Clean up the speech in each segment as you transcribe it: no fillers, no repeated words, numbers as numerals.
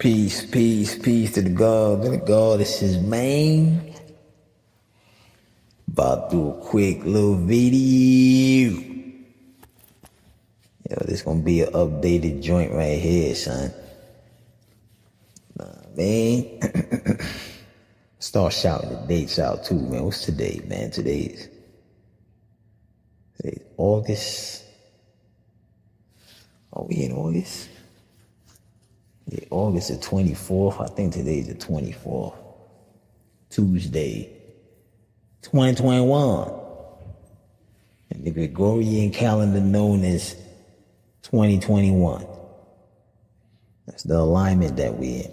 Peace, peace, peace to the God. To the God, this is Maine. About to do a quick little video. Yo, this gonna be an updated joint right here, son. Man. Start shouting the dates out too, man. What's today, man? Today's August. Are we in August? Yeah, August the 24th. I think today's the 24th. Tuesday, 2021. And the Gregorian calendar known as 2021. That's the alignment that we're in.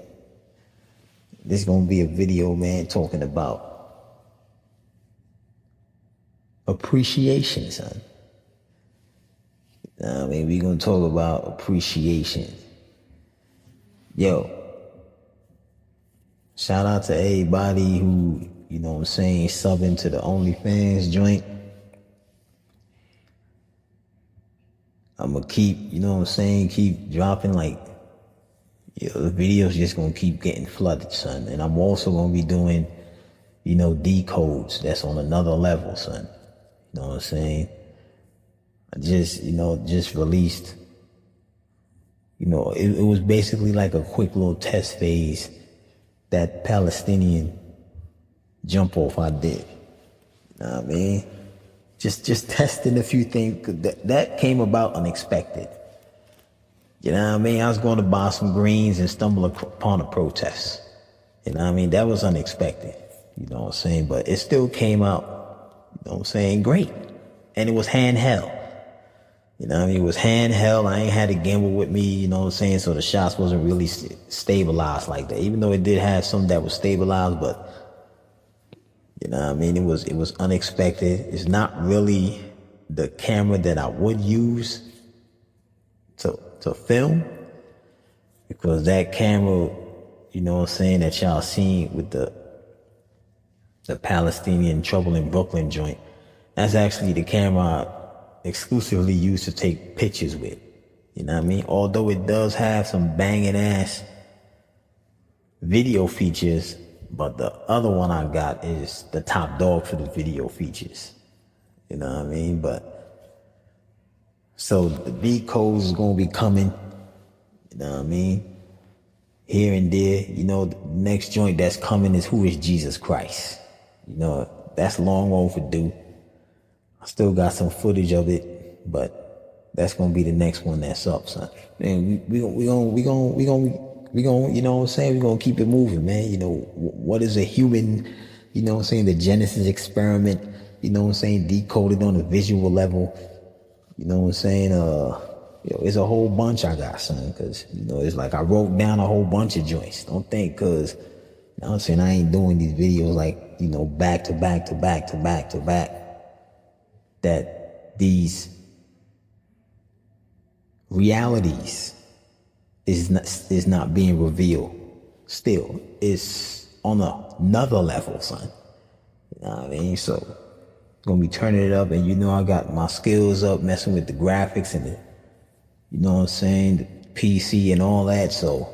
This is going to be a video, man, talking about appreciation, son. I mean, we're going to talk about appreciation. Yo, shout out to everybody who, you know what I'm saying, subbing to the OnlyFans joint. I'm going to keep, you know what I'm saying, keep dropping like, you know, the videos just going to keep getting flooded, son. And I'm also going to be doing, you know, decodes that's on another level, son. You know what I'm saying? I just, you know, just released, you know, it was basically like a quick little test phase, that Palestinian jump off I did. You know what I mean? Just testing a few things. That came about unexpected. You know what I mean? I was going to buy some greens and stumble upon a protest. You know what I mean? That was unexpected. You know what I'm saying? But it still came out, you know what I'm saying, great. And it was handheld. You know what I mean? It was handheld. I ain't had a gimbal with me, you know what I'm saying? So the shots wasn't really stabilized like that. Even though it did have some that was stabilized, but you know what I mean? It was unexpected. It's not really the camera that I would use to film, because that camera, you know what I'm saying, that y'all seen with the Palestinian Trouble in Brooklyn joint, that's actually the camera I exclusively used to take pictures with. You know what I mean? Although it does have some banging ass video features, but the other one I got is the top dog for the video features. You know what I mean? But so the decodes is gonna be coming, you know what I mean, here and there. You know, the next joint that's coming is Who is Jesus Christ? You know, that's long overdue. I still got some footage of it, but that's gonna be the next one that's up, son. Man, we gonna, you know what I'm saying? We gonna keep it moving, man. You know, what is a human, you know what I'm saying, the Genesis experiment, you know what I'm saying, decoded on a visual level. You know what I'm saying? It's a whole bunch I got, son, because, you know, it's like I wrote down a whole bunch of joints. Don't think, because, you know what I'm saying, I ain't doing these videos like, you know, back to back to back to back to back, that these realities is not being revealed still. It's on another level, son. You know what I mean? So gonna be turning it up, and you know I got my skills up messing with the graphics and the, you know what I'm saying, the PC and all that, so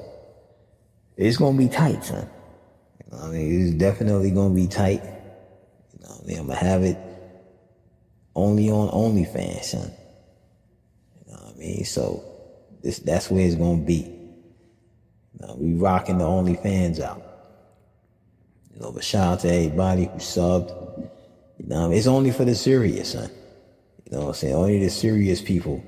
it's gonna be tight, son. You know what I mean? It's definitely gonna be tight. You know what I mean? I'm gonna have it only on OnlyFans, son. You know what I mean? So that's where it's gonna be. You know, we rocking the OnlyFans out. You know, but shout out to everybody who subbed. You know, it's only for the serious, son. You know what I'm saying? Only the serious people,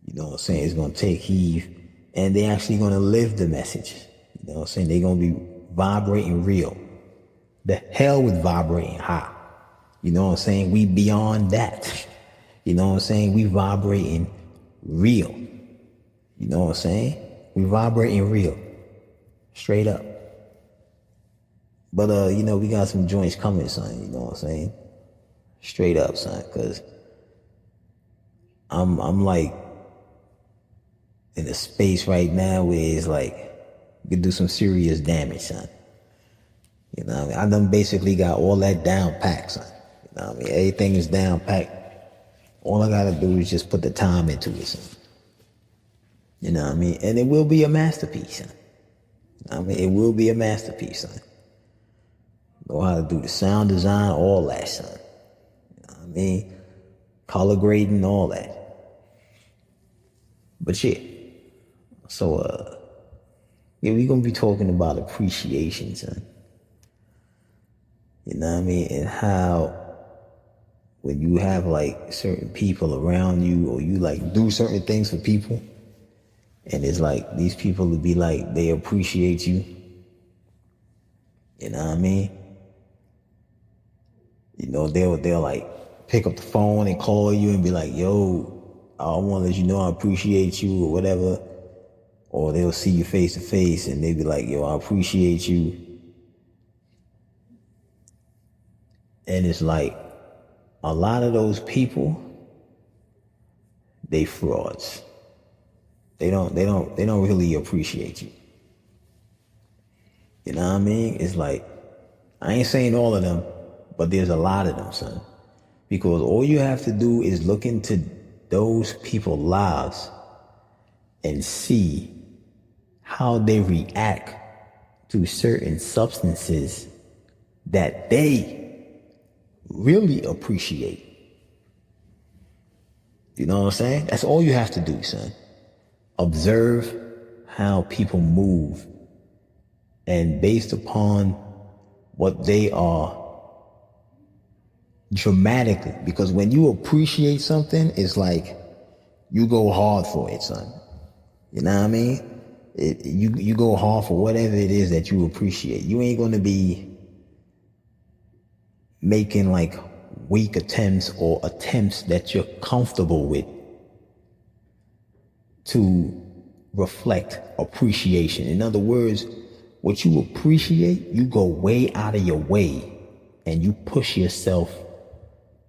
you know what I'm saying, is going to take heed, and they actually going to live the message. You know what I'm saying? They're going to be vibrating real. The hell with vibrating high. You know what I'm saying? We beyond that. You know what I'm saying? We vibrating real. You know what I'm saying? We vibrating real. Straight up. But, you know, we got some joints coming, son, you know what I'm saying? Straight up, son, because I'm like in a space right now where it's like, you can do some serious damage, son. You know what I mean? I done basically got all that down packed, son. You know what I mean? Everything is down packed. All I gotta do is just put the time into it, son. You know what I mean? And it will be a masterpiece, son. I mean, it will be a masterpiece, son. Know how to do the sound design, all that, son. You know what I mean? Color grading, all that. But yeah. So, yeah, we're gonna be talking about appreciation, son. You know what I mean? And how when you have like certain people around you or you like do certain things for people and it's like these people would be like they appreciate you. You know what I mean? You know, they'll like pick up the phone and call you and be like, yo, I wanna let you know I appreciate you or whatever. Or they'll see you face to face and they be like, yo, I appreciate you. And it's like a lot of those people, they frauds. They don't really appreciate you. You know what I mean? It's like, I ain't saying all of them, but there's a lot of them, son. Because all you have to do is look into those people's lives and see how they react to certain substances that they really appreciate. You know what I'm saying? That's all you have to do, son. Observe how people move, and based upon what they are dramatically, because when you appreciate something, it's like you go hard for it, son. You know what I mean? You go hard for whatever it is that you appreciate. You ain't gonna be making like weak attempts or attempts that you're comfortable with to reflect appreciation. In other words, what you appreciate, you go way out of your way and you push yourself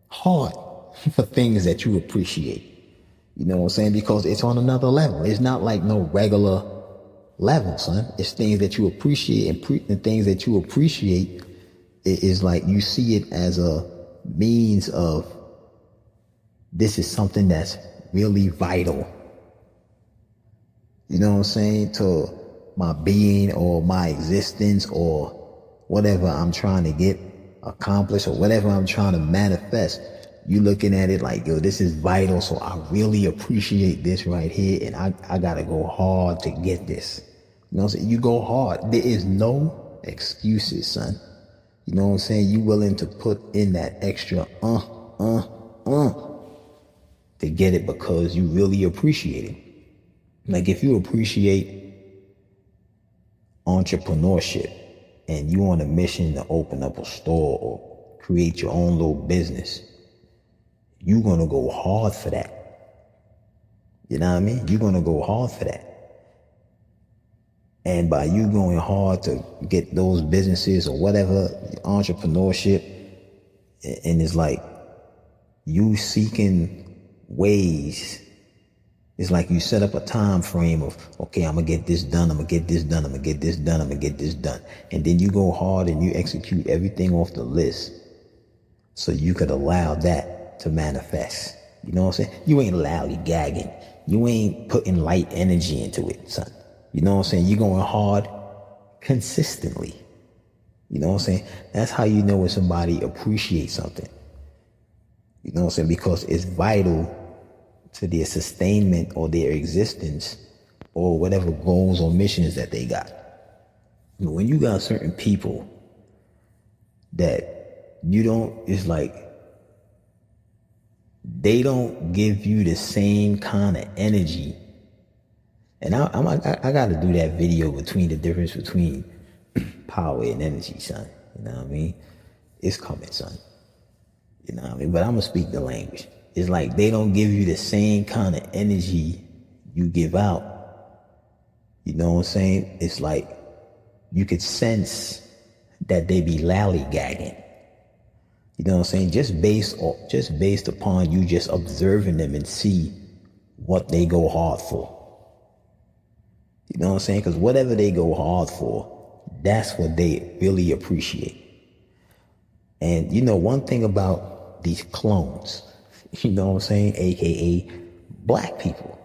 hard for things that you appreciate. You know what I'm saying? Because it's on another level. It's not like no regular level, son. It's things that you appreciate, and the things that you appreciate is like you see it as a means of this is something that's really vital. You know what I'm saying? To my being or my existence or whatever I'm trying to get accomplished or whatever I'm trying to manifest. You looking at it like, yo, this is vital, so I really appreciate this right here, and I gotta go hard to get this. You know what I'm saying? You go hard. There is no excuses, son. You know what I'm saying? You willing to put in that extra to get it because you really appreciate it. Like if you appreciate entrepreneurship and you on a mission to open up a store or create your own little business, you're gonna go hard for that. You know what I mean? You're gonna go hard for that. And by you going hard to get those businesses or whatever, entrepreneurship, and it's like you seeking ways. It's like you set up a time frame of, okay, I'm gonna get this done, I'm gonna get this done, I'm gonna get this done, I'm gonna get this done. And then you go hard and you execute everything off the list so you could allow that to manifest. You know what I'm saying? You ain't lollygagging. You ain't putting light energy into it, son. You know what I'm saying? You're going hard consistently. You know what I'm saying? That's how you know when somebody appreciates something. You know what I'm saying? Because it's vital to their sustainment or their existence or whatever goals or missions that they got. When you got certain people that you don't, it's like they don't give you the same kind of energy. And I got to do that video between the difference between power and energy, son. You know what I mean? It's coming, son. You know what I mean? But I'm going to speak the language. It's like they don't give you the same kind of energy you give out. You know what I'm saying? It's like you could sense that they be lollygagging. You know what I'm saying? Just based upon you just observing them and see what they go hard for. You know what I'm saying? Because whatever they go hard for, that's what they really appreciate. And you know, one thing about these clones, you know what I'm saying, aka black people,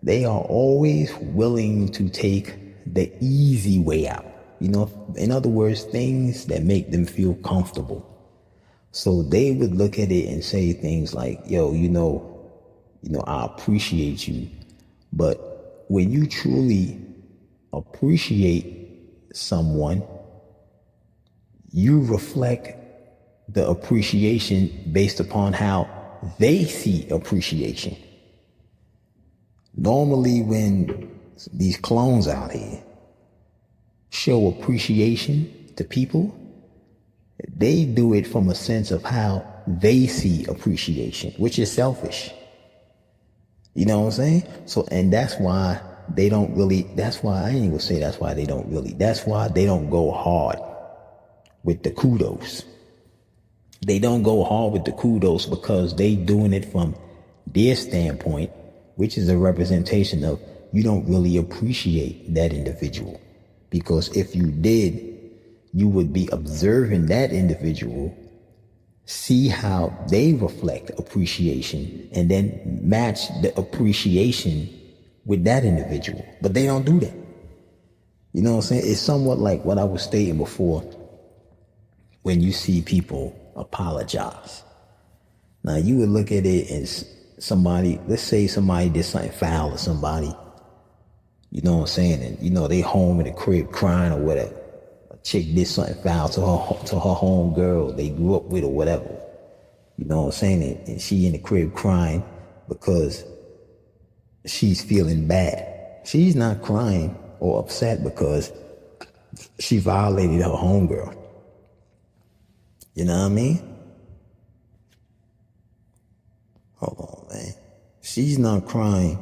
they are always willing to take the easy way out. You know, in other words, things that make them feel comfortable. So they would look at it and say things like, yo, I appreciate you. But when you truly appreciate someone, you reflect the appreciation based upon how they see appreciation. Normally, when these clones out here show appreciation to people, they do it from a sense of how they see appreciation, which is selfish. You know what I'm saying? So, and that's why they don't really, that's why I ain't gonna say that's why they don't really, that's why they don't go hard with the kudos. They don't go hard with the kudos because they doing it from their standpoint, which is a representation of you don't really appreciate that individual. Because if you did, you would be observing that individual, see how they reflect appreciation, and then match the appreciation with that individual. But they don't do that. You know what I'm saying? It's somewhat like what I was stating before when you see people apologize. Now you would look at it as somebody, let's say somebody did something foul to somebody, you know what I'm saying? And they home in the crib crying or whatever. A chick did something foul to her home girl they grew up with or whatever. You know what I'm saying? And she in the crib crying because she's feeling bad. She's not crying or upset because she violated her homegirl. You know what I mean? Hold on, man. She's not crying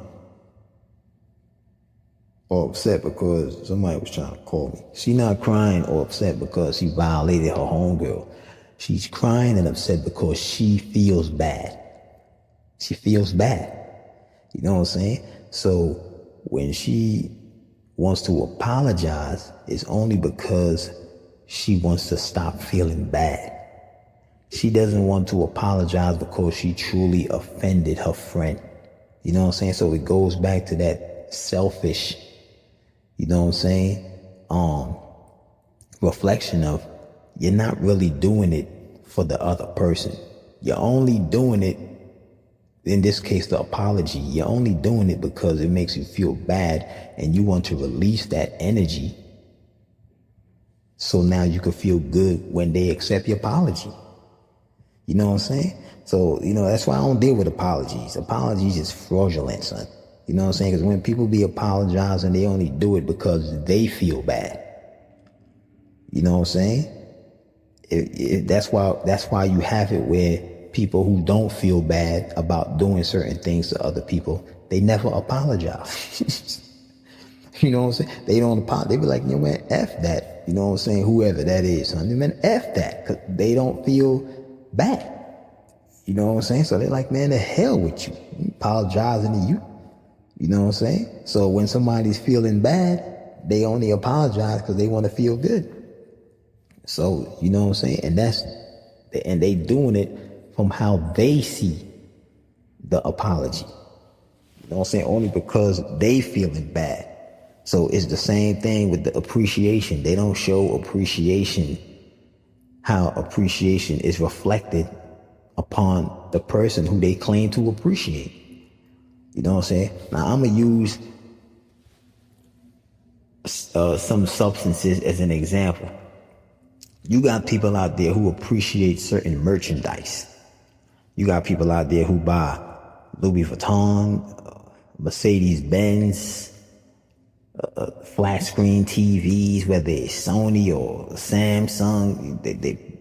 or upset because somebody was trying to call me. She's not crying or upset because she violated her homegirl. She's crying and upset because she feels bad. She feels bad. You know what I'm saying? So when she wants to apologize, it's only because she wants to stop feeling bad. She doesn't want to apologize because she truly offended her friend. You know what I'm saying? So it goes back to that selfish, you know what I'm saying, reflection of you're not really doing it for the other person. You're only doing it, in this case, the apology, you're only doing it because it makes you feel bad and you want to release that energy so now you can feel good when they accept your apology. You know what I'm saying? So, that's why I don't deal with apologies. Apologies is fraudulent, son. You know what I'm saying? Because when people be apologizing, they only do it because they feel bad. You know what I'm saying? That's why you have it where people who don't feel bad about doing certain things to other people, they never apologize. You know what I'm saying? They don't apologize. They be like, man, F that. You know what I'm saying? Whoever that is, son. Man, F that. Because they don't feel bad. You know what I'm saying? So they're like, man, the hell with you. I'm apologizing to you. You know what I'm saying? So when somebody's feeling bad, they only apologize because they want to feel good. So, you know what I'm saying? And they doing it from how they see the apology. You know what I'm saying? Only because they feeling bad. So it's the same thing with the appreciation. They don't show appreciation, how appreciation is reflected upon the person who they claim to appreciate. You know what I'm saying? Now I'm going to use some substances as an example. You got people out there who appreciate certain merchandise. You got people out there who buy Louis Vuitton, Mercedes-Benz, flat screen TVs, whether it's Sony or Samsung.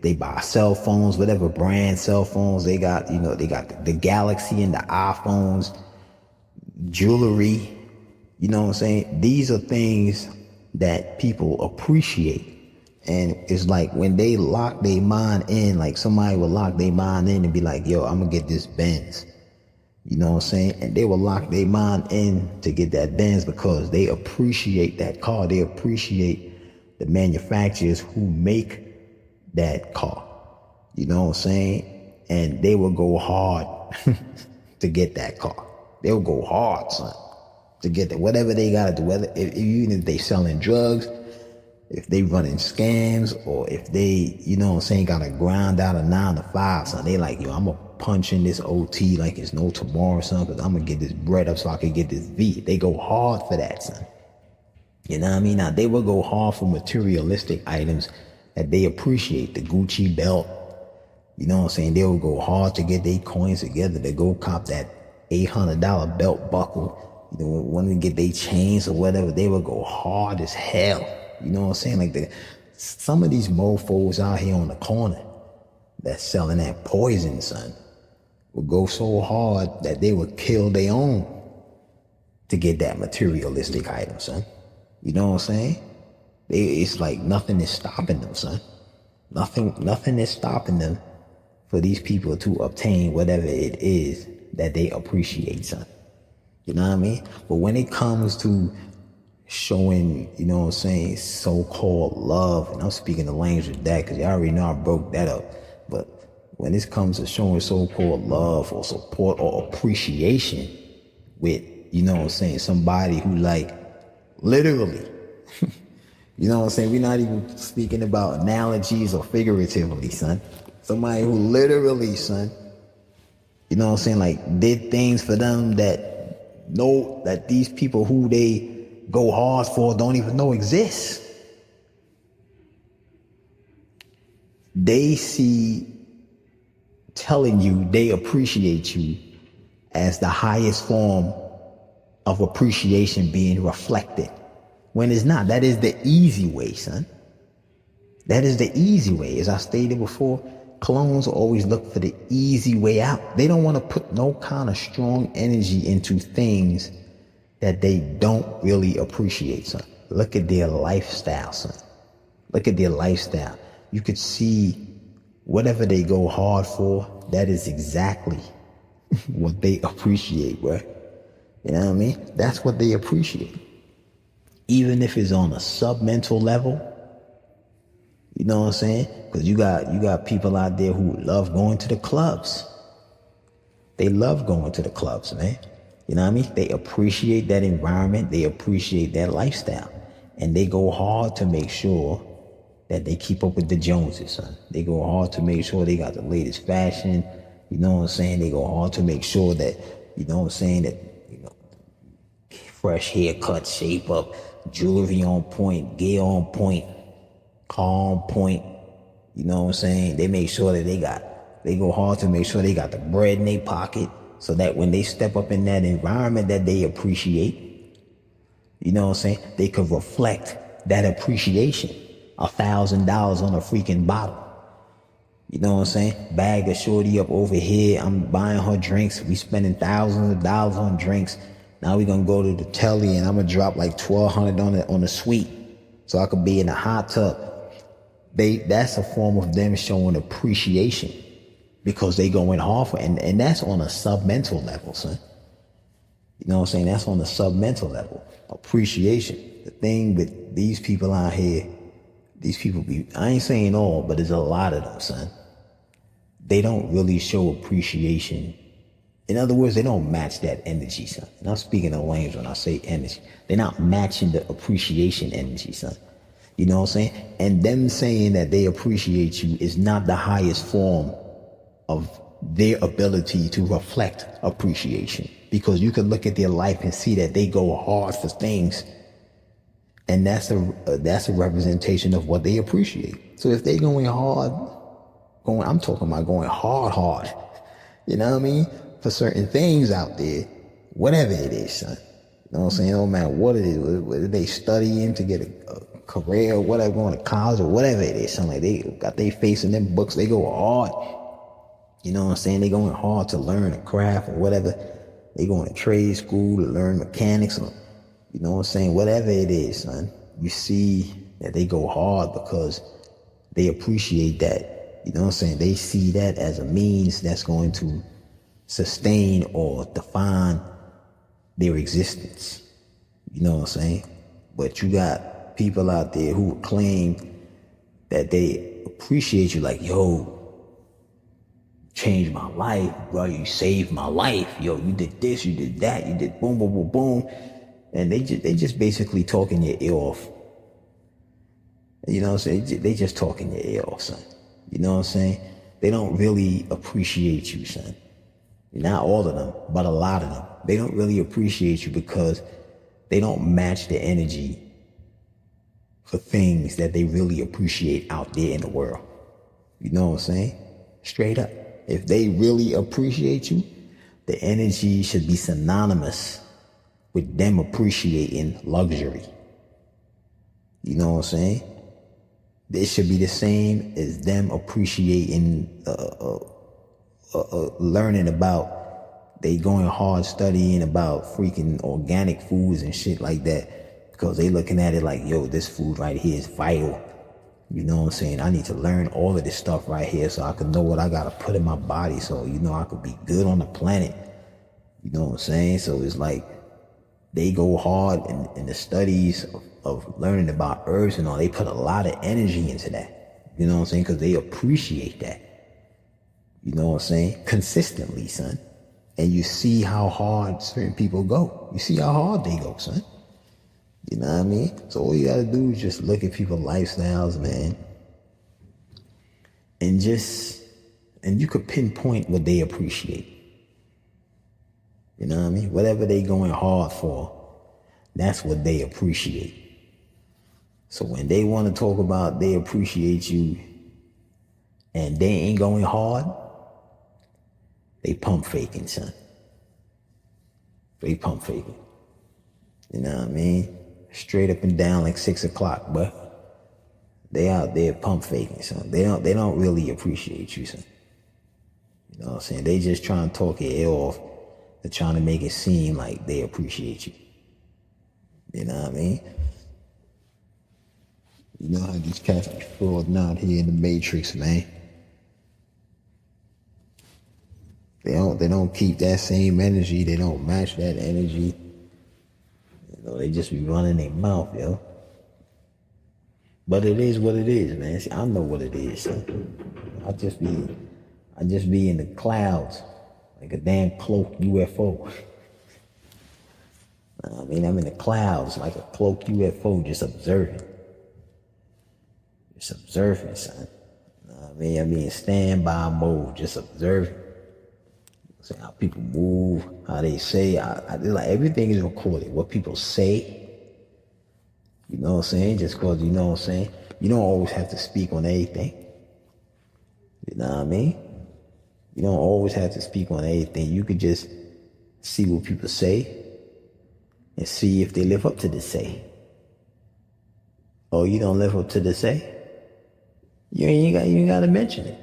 They buy cell phones, whatever brand cell phones they got. They got the Galaxy and the iPhones, jewelry. You know what I'm saying? These are things that people appreciate. And it's like when they lock their mind in, like somebody will lock their mind in and be like, yo, I'm gonna get this Benz. You know what I'm saying? And they will lock their mind in to get that Benz because they appreciate that car. They appreciate the manufacturers who make that car. You know what I'm saying? And they will go hard to get that car. They'll go hard, son. to get the whatever they gotta do. Whether even if they selling drugs, if they running scams, or if they, you know what I'm saying, gotta grind out a 9 to 5, son. They like, yo, I'm gonna punch in this OT like it's no tomorrow, son, because I'm gonna get this bread up so I can get this V. They go hard for that, son. You know what I mean? Now, they will go hard for materialistic items that they appreciate. The Gucci belt, you know what I'm saying? They will go hard to get their coins together to go cop that $800 belt buckle. You know, when they get their chains or whatever, they will go hard as hell. You know what I'm saying? Like some of these mofos out here on the corner that's selling that poison, son, will go so hard that they would kill their own to get that materialistic item, son. You know what I'm saying? It's like nothing is stopping them, son. Nothing is stopping them for these people to obtain whatever it is that they appreciate, son. You know what I mean? But when it comes to showing, you know what I'm saying, so-called love, and I'm speaking the language of that because you already know I broke that up. But when it comes to showing so-called love or support or appreciation with, you know what I'm saying, somebody who like literally, you know what I'm saying, we're not even speaking about analogies or figuratively, son. Somebody who literally, son, you know what I'm saying, like did things for them that know that these people who they go hard for don't even know exist. They see telling you they appreciate you as the highest form of appreciation being reflected, when it's not. That is the easy way, son. That is the easy way. As I stated before, clones always look for the easy way out. They don't want to put no kind of strong energy into things that they don't really appreciate, son. Look at their lifestyle, son. Look at their lifestyle. You could see whatever they go hard for, that is exactly what they appreciate, bro. You know what I mean? That's what they appreciate. Even if it's on a submental level, you know what I'm saying? Because you got people out there who love going to the clubs. They love going to the clubs, man. You know what I mean? They appreciate that environment. They appreciate that lifestyle. And they go hard to make sure that they keep up with the Joneses, son. They go hard to make sure they got the latest fashion. You know what I'm saying? They go hard to make sure that, you know what I'm saying, that, you know, fresh haircut, shape up, jewelry on point, gear on point, car on point. You know what I'm saying? They make sure that they go hard to make sure they got the bread in their pocket so that when they step up in that environment that they appreciate, you know what I'm saying, they could reflect that appreciation. $1,000 on a freaking bottle. You know what I'm saying? Bag a shorty up over here. I'm buying her drinks. We spending thousands of dollars on drinks. Now we gonna go to the telly and I'm gonna drop like $1,200 on the suite so I could be in a hot tub. That's a form of them showing appreciation because they going hard for it. And that's on a submental level, son. You know what I'm saying? That's on the submental level. Appreciation. The thing with these people out here, these people I ain't saying all, but there's a lot of them, son. They don't really show appreciation. In other words, they don't match that energy, son. And I'm speaking of language when I say energy. They're not matching the appreciation energy, son. You know what I'm saying? And them saying that they appreciate you is not the highest form of their ability to reflect appreciation. Because you can look at their life and see that they go hard for things. And that's a representation of what they appreciate. So if they going hard, I'm talking about going hard. You know what I mean? For certain things out there, whatever it is, son. You know what I'm saying? No matter what it is, whether they studying to get a career or whatever, going to college or whatever it is, something like they got their face in them books, they go hard. You know what I'm saying? They going hard to learn a craft or whatever. They going to trade school to learn mechanics or, you know what I'm saying? Whatever it is, son. You see that they go hard because they appreciate that. You know what I'm saying? They see that as a means that's going to sustain or define their existence. You know what I'm saying? But you got people out there who claim that they appreciate you, like, yo, changed my life, bro. You saved my life. Yo, you did this, you did that, you did boom, boom, boom, boom. And they just basically talking your ear off. You know what I'm saying? They just talking your ear off, son. You know what I'm saying? They don't really appreciate you, son. Not all of them, but a lot of them. They don't really appreciate you because they don't match the energy for things that they really appreciate out there in the world. You know what I'm saying? Straight up. If they really appreciate you, the energy should be synonymous with them appreciating luxury. You know what I'm saying? It should be the same as them appreciating, learning about, they going hard studying about freaking organic foods and shit like that, because they looking at it like, yo, this food right here is vital. You know what I'm saying? I need to learn all of this stuff right here so I can know what I gotta put in my body so, you know, I could be good on the planet. You know what I'm saying? So it's like they go hard in the studies of learning about herbs and all. They put a lot of energy into that. You know what I'm saying? Because they appreciate that. You know what I'm saying? Consistently, son. And you see how hard certain people go. You see how hard they go, son. You know what I mean? So all you gotta do is just look at people's lifestyles, man. And you could pinpoint what they appreciate. You know what I mean? Whatever they going hard for, that's what they appreciate. So when they want to talk about they appreciate you and they ain't going hard, they pump faking, son. They pump faking. You know what I mean? Straight up and down like 6 o'clock, but they out there pump faking, son. They don't really appreciate you, son. You know what I'm saying? They just trying to talk your ear off. They're trying to make it seem like they appreciate you. You know what I mean? You know how these cats be frauding out here in the Matrix, man. They don't keep that same energy. They don't match that energy. You know, they just be running their mouth, yo. But it is what it is, man. See, I know what it is. So I just be in the clouds like a damn cloaked UFO. I mean, I'm in the clouds like a cloaked UFO, just observing. Just observing, son. I mean, in standby mode, just observing. See how people move, how they say. Like everything is recorded. What people say. You know what I'm saying? Just cause, you know what I'm saying? You don't always have to speak on anything. You know what I mean? You don't always have to speak on anything. You could just see what people say and see if they live up to the say. Oh, you don't live up to the say? You ain't got to mention it.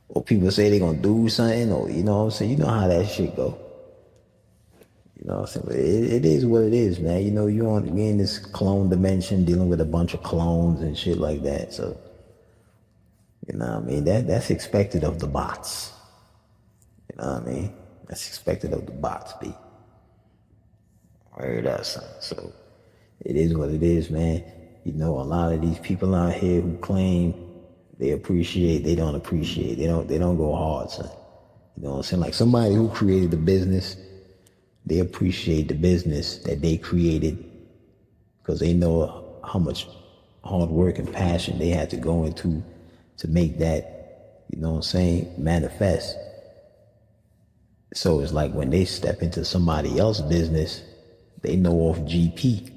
Or people say they gonna do something, or you know what I'm saying? You know how that shit go. You know what I'm saying? But it is what it is, man. You know, we in this clone dimension dealing with a bunch of clones and shit like that. So, you know what I mean? That's expected of the bots. You know what I mean? That's expected of the bots, B. Heard that, son. So it is what it is, man. You know, a lot of these people out here who claim they appreciate, they don't appreciate. They don't go hard, son. You know what I'm saying? Like somebody who created the business, they appreciate the business that they created because they know how much hard work and passion they had to go into to make that, you know what I'm saying, manifest. So it's like when they step into somebody else's business, they know off GP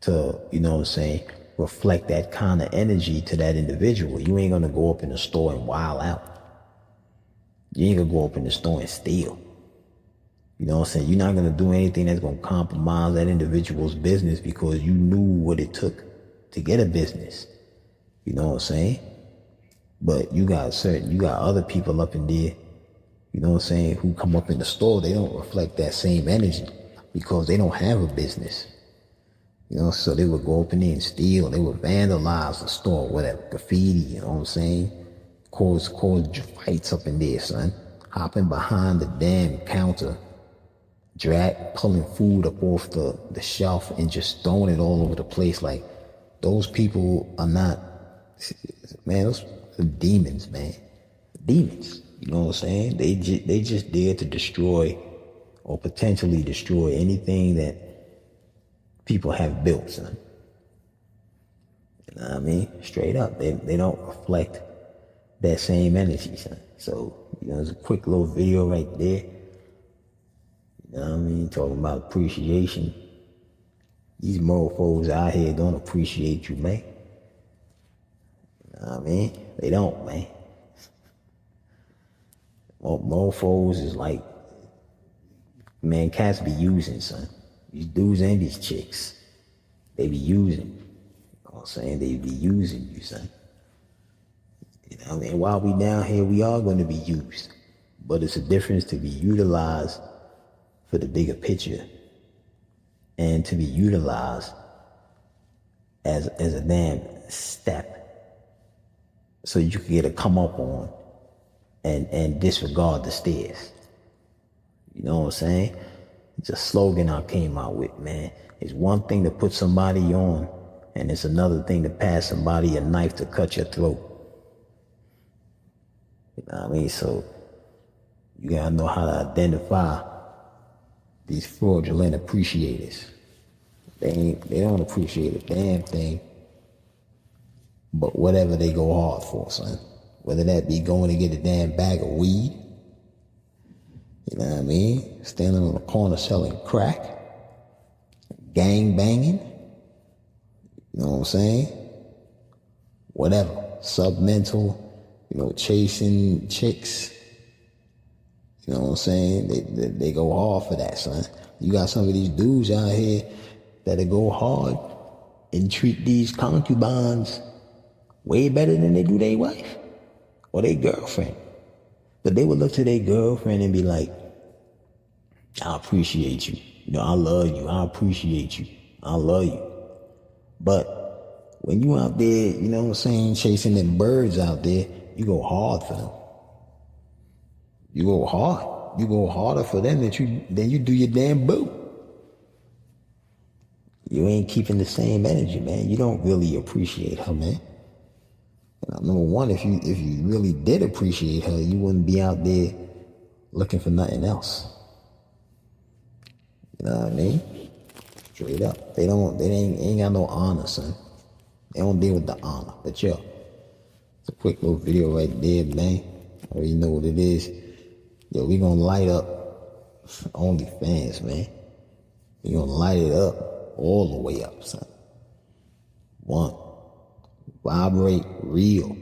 to, you know what I'm saying, reflect that kind of energy to that individual. You ain't gonna go up in the store and wild out. You ain't gonna go up in the store and steal. You know what I'm saying? You're not gonna do anything that's gonna compromise that individual's business because you knew what it took to get a business. You know what I'm saying? But you got other people up in there, you know what I'm saying, who come up in the store, they don't reflect that same energy because they don't have a business. You know, so they would go up in there and steal, they would vandalize the store, whatever, graffiti, you know what I'm saying? Cause fights up in there, son. Hopping behind the damn counter, pulling food up off the shelf and just throwing it all over the place. Like, those people are not, man, those are demons, man. Demons, you know what I'm saying? They just there to destroy or potentially destroy anything that people have built, son. You know what I mean? Straight up. They don't reflect that same energy, son. So, there's a quick little video right there. You know what I mean? Talking about appreciation. These mofos out here don't appreciate you, man. You know what I mean? They don't, man. Mofos is like, man, cats be using, son. These dudes and these chicks, they be using. You know what I'm saying? They be using you, son. You know what I mean? While we down here, we are going to be used. But it's a difference to be utilized for the bigger picture and to be utilized as a damn step so you can get a come up on and disregard the stairs. You know what I'm saying? It's a slogan I came out with, man. It's one thing to put somebody on, and it's another thing to pass somebody a knife to cut your throat. You know what I mean? So you gotta know how to identify these fraudulent appreciators. They don't appreciate a damn thing but whatever they go hard for, son. Whether that be going to get a damn bag of weed, you know what I mean? Standing on the corner selling crack, gang banging, you know what I'm saying? Whatever. Submental, chasing chicks. You know what I'm saying? They go hard for that, son. You got some of these dudes out here that'll go hard and treat these concubines way better than they do their wife or their girlfriend. But they would look to their girlfriend and be like, I appreciate you. I love you. I appreciate you. I love you. But when you out there, you know what I'm saying, chasing them birds out there, you go hard for them. You go hard. You go harder for them than you do your damn boo. You ain't keeping the same energy, man. You don't really appreciate her, man. Number one, if you really did appreciate her, you wouldn't be out there looking for nothing else. You know what I mean? Straight up. They ain't got no honor, son. They don't deal with the honor. But yo, it's a quick little video right there, man. I already know what it is. Yo, we gonna light up OnlyFans, man. We gonna light it up all the way up, son. One. Vibrate real.